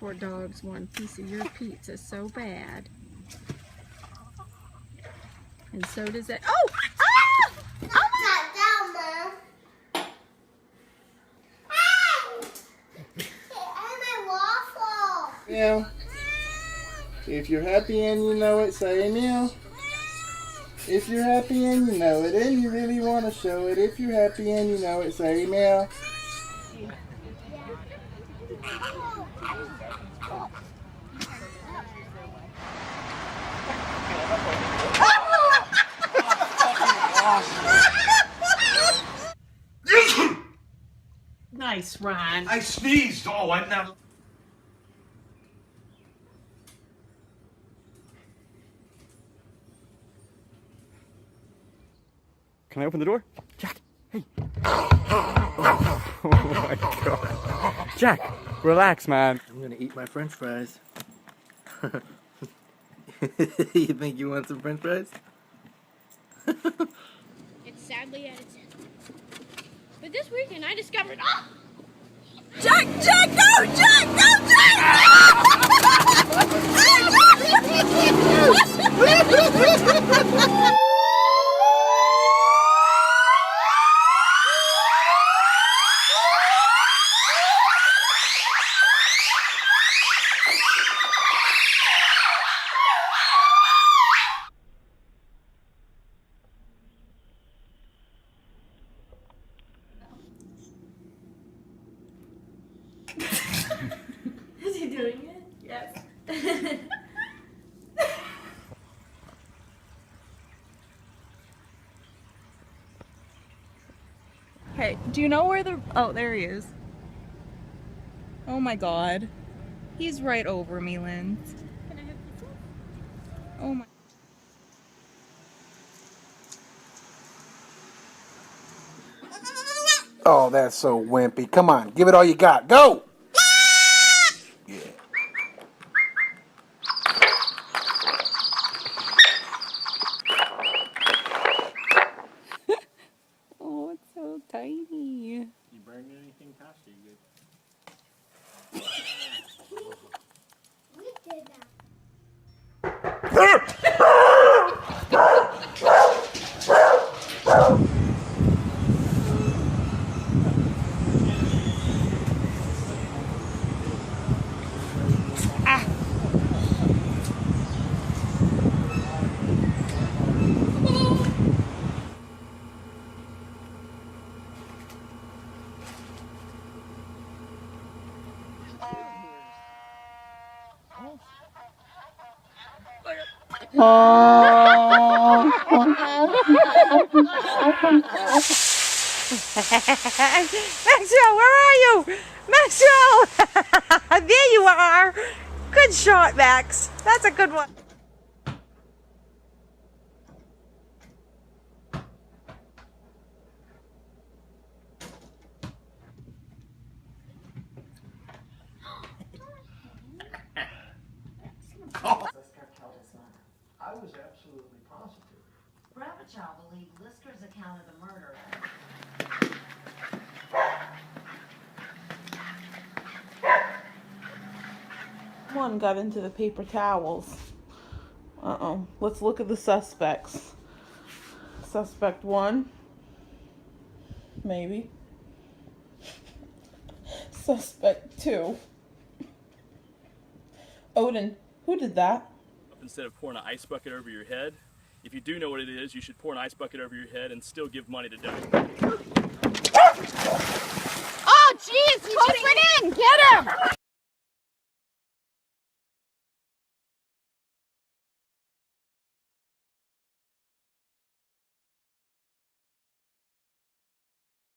poor dogs want a piece of your pizza so bad. And so does it. Oh! Ah! Oh! Down, Hey! I'm a waffle. Meow. If you're happy and you know it, say meow. If you're happy and you know it and you really want to show it, if you're happy and you know it, say meow. Nice, Ron. I sneezed. Oh, I never. Can I open the door? Jack, hey. Oh my god. Jack, relax, man. I'm gonna eat my french fries. You think you want some french fries? It's sadly at its end. But this weekend I discovered. Oh! Jack! Jack! Go! Jack! Go! Jack! Is he doing it? Yes. Hey, do you know where the... Oh, there he is. Oh my god. He's right over me, Lynn. Can I have pizza? Oh my... Oh, that's so wimpy. Come on, give it all you got. Go! Yeah. Oh, it's so tiny. You bring anything past you good? We did that. Maxwell, where are you? Maxwell! There you are. Good shot, Max. That's a good one. I was absolutely positive. Bravichow believed Lister's account of the murder. One got into the paper towels. Uh-oh. Let's look at the suspects. Suspect 1. Maybe. Suspect 2. Odin, who did that? Instead of pouring an ice bucket over your head, if you do know what it is, you should pour an ice bucket over your head and still give money to donate. Oh, jeez! He just went in! Get him!